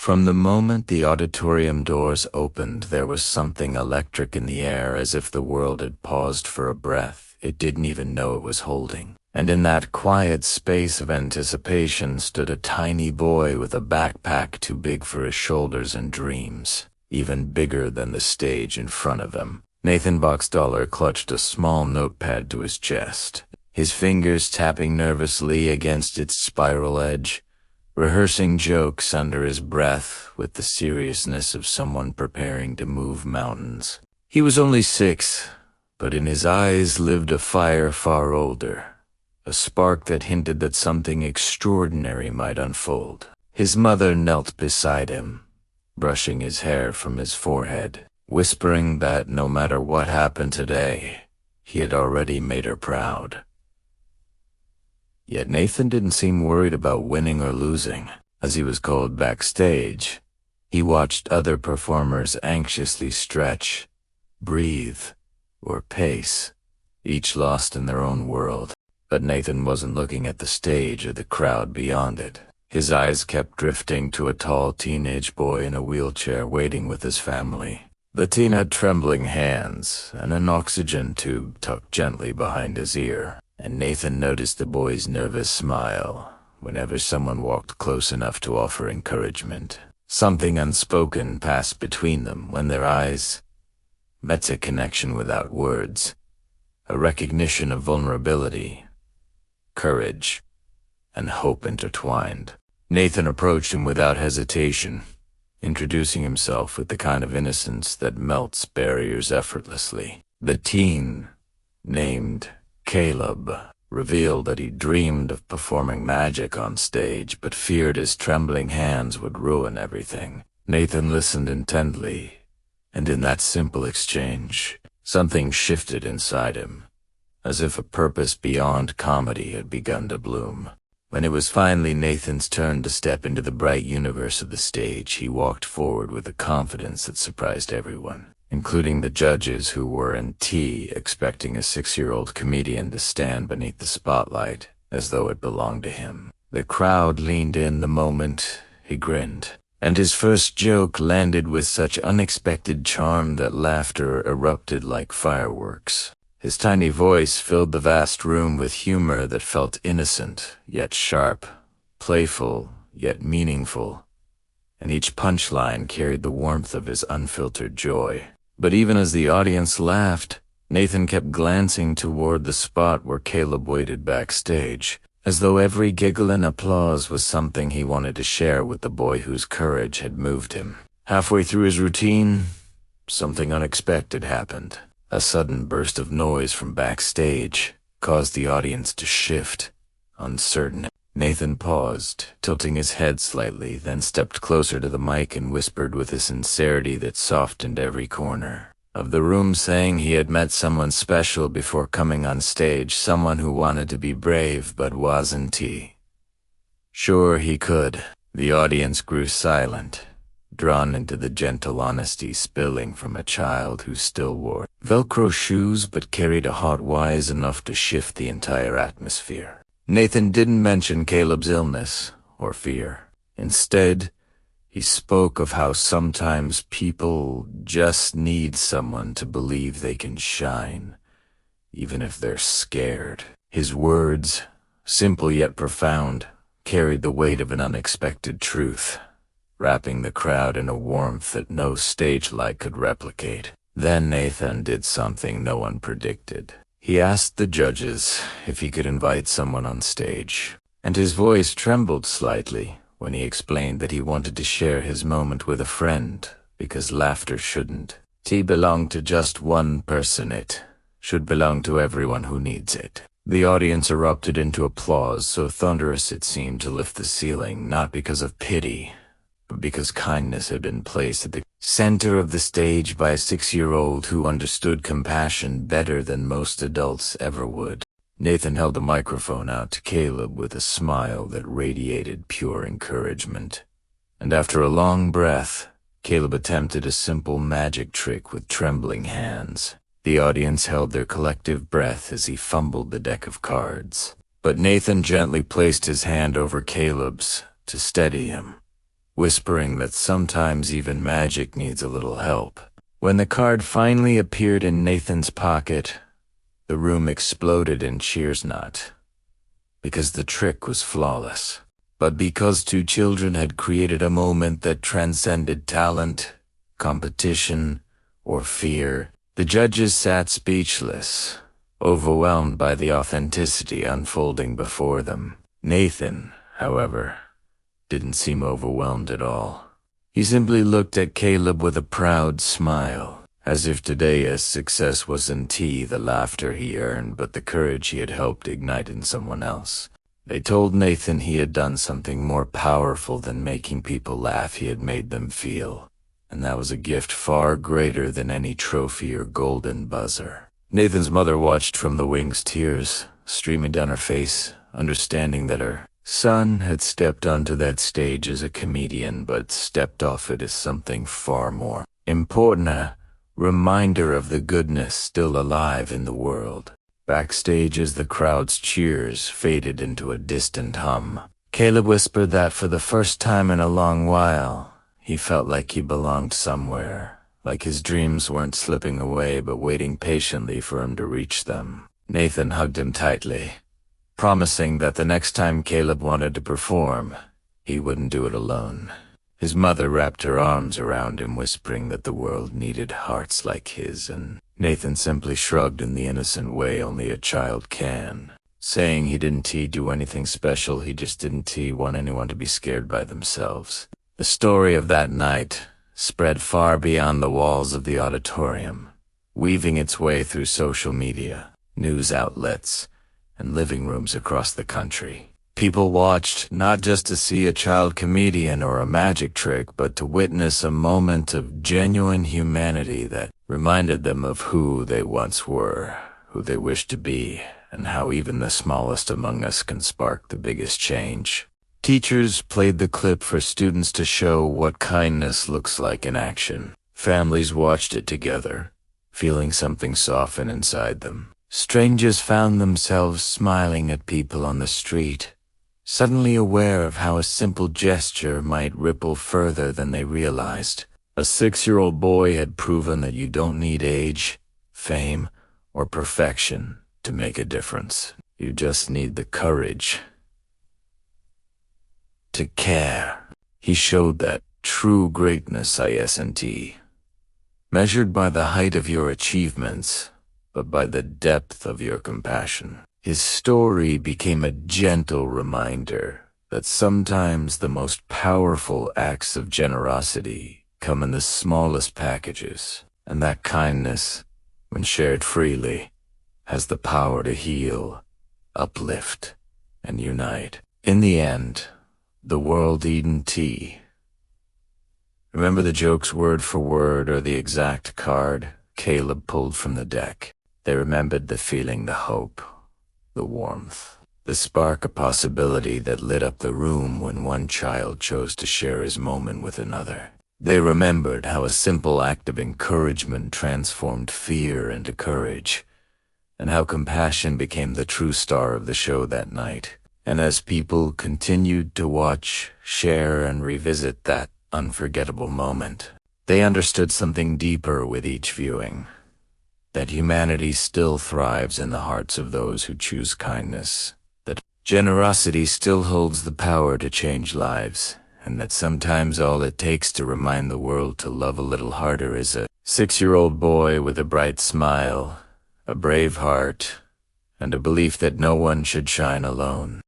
From the moment the auditorium doors opened, there was something electric in the air, as if the world had paused for a breath it didn't even know it was holding. And in that quiet space of anticipation stood a tiny boy with a backpack too big for his shoulders and dreams, even bigger than the stage in front of him. Nathan Bockstahler clutched a small notepad to his chest, his fingers tapping nervously against its spiral edge, rehearsing jokes under his breath with the seriousness of someone preparing to move mountains. He was only 6, but in his eyes lived a fire far older, a spark that hinted that something extraordinary might unfold. His mother knelt beside him, brushing his hair from his forehead, whispering that no matter what happened today, he had already made her proud. Yet Nathan didn't seem worried about winning or losing. As he was called backstage, he watched other performers anxiously stretch, breathe, or pace, each lost in their own world. But Nathan wasn't looking at the stage or the crowd beyond it. His eyes kept drifting to a tall teenage boy in a wheelchair waiting with his family. The teen had trembling hands and an oxygen tube tucked gently behind his ear, and Nathan noticed the boy's nervous smile whenever someone walked close enough to offer encouragement. Something unspoken passed between them when their eyes met, a connection without words, a recognition of vulnerability, courage, and hope intertwined. Nathan approached him without hesitation, introducing himself with the kind of innocence that melts barriers effortlessly. The teen, named Caleb, revealed that he dreamed of performing magic on stage, but feared his trembling hands would ruin everything. Nathan listened intently, and in that simple exchange, something shifted inside him, as if a purpose beyond comedy had begun to bloom. When it was finally Nathan's turn to step into the bright universe of the stage, he walked forward with a confidence that surprised everyone, including the judges who were in tea, expecting a 6-year-old comedian to stand beneath the spotlight as though it belonged to him. The crowd leaned in the moment he grinned, and his first joke landed with such unexpected charm that laughter erupted like fireworks. His tiny voice filled the vast room with humor that felt innocent, yet sharp, playful, yet meaningful, and each punchline carried the warmth of his unfiltered joy. But even as the audience laughed, Nathan kept glancing toward the spot where Caleb waited backstage, as though every giggle and applause was something he wanted to share with the boy whose courage had moved him. Halfway through his routine, something unexpected happened. A sudden burst of noise from backstage caused the audience to shift, uncertain. Nathan paused, tilting his head slightly, then stepped closer to the mic and whispered with a sincerity that softened every corner of the room, saying he had met someone special before coming on stage, someone who wanted to be brave but wasn't he. Sure he could. The audience grew silent, drawn into the gentle honesty spilling from a child who still wore Velcro shoes but carried a heart wise enough to shift the entire atmosphere. Nathan didn't mention Caleb's illness or fear. Instead, he spoke of how sometimes people just need someone to believe they can shine, even if they're scared. His words, simple yet profound, carried the weight of an unexpected truth, wrapping the crowd in a warmth that no stage light could replicate. Then Nathan did something no one predicted. He asked the judges if he could invite someone on stage, and his voice trembled slightly when he explained that he wanted to share his moment with a friend, because laughter shouldn't belong to just one person. It should belong to everyone who needs it. The audience erupted into applause so thunderous it seemed to lift the ceiling, not because of pity, but because kindness had been placed at the center of the stage by a 6-year-old who understood compassion better than most adults ever would. Nathan held the microphone out to Caleb with a smile that radiated pure encouragement. And after a long breath, Caleb attempted a simple magic trick with trembling hands. The audience held their collective breath as he fumbled the deck of cards. But Nathan gently placed his hand over Caleb's to steady him, whispering that sometimes even magic needs a little help. When the card finally appeared in Nathan's pocket, the room exploded in cheers, not because the trick was flawless, but because two children had created a moment that transcended talent, competition, or fear. The judges sat speechless, overwhelmed by the authenticity unfolding before them. Nathan, however, didn't seem overwhelmed at all. He simply looked at Caleb with a proud smile, as if today's success wasn't the laughter he earned, but the courage he had helped ignite in someone else. They told Nathan he had done something more powerful than making people laugh. He had made them feel, and that was a gift far greater than any trophy or golden buzzer. Nathan's mother watched from the wings, tears streaming down her face, understanding that her son had stepped onto that stage as a comedian, but stepped off it as something far more important, a reminder of the goodness still alive in the world. Backstage, as the crowd's cheers faded into a distant hum, Caleb whispered that for the first time in a long while, he felt like he belonged somewhere, like his dreams weren't slipping away but waiting patiently for him to reach them. Nathan hugged him tightly, promising that the next time Caleb wanted to perform, he wouldn't do it alone. His mother wrapped her arms around him, whispering that the world needed hearts like his, and Nathan simply shrugged in the innocent way only a child can, saying he didn't do anything special, he just didn't want anyone to be scared by themselves. The story of that night spread far beyond the walls of the auditorium, weaving its way through social media, news outlets, and living rooms across the country. People watched not just to see a child comedian or a magic trick, but to witness a moment of genuine humanity that reminded them of who they once were, who they wished to be, and how even the smallest among us can spark the biggest change. Teachers played the clip for students to show what kindness looks like in action. Families watched it together, feeling something soften inside them. Strangers found themselves smiling at people on the street, suddenly aware of how a simple gesture might ripple further than they realized. A 6-year-old boy had proven that you don't need age, fame, or perfection to make a difference. You just need the courage to care. He showed that true greatness isn't measured by the height of your achievements, but by the depth of your compassion. His story became a gentle reminder that sometimes the most powerful acts of generosity come in the smallest packages, and that kindness, when shared freely, has the power to heal, uplift, and unite. In the end, the world didn't remember the jokes word for word or the exact card Caleb pulled from the deck. They remembered the feeling, the hope, the warmth, the spark of possibility that lit up the room when one child chose to share his moment with another. They remembered how a simple act of encouragement transformed fear into courage, and how compassion became the true star of the show that night. And as people continued to watch, share, and revisit that unforgettable moment, they understood something deeper with each viewing. That humanity still thrives in the hearts of those who choose kindness, that generosity still holds the power to change lives, and that sometimes all it takes to remind the world to love a little harder is a 6-year-old boy with a bright smile, a brave heart, and a belief that no one should shine alone.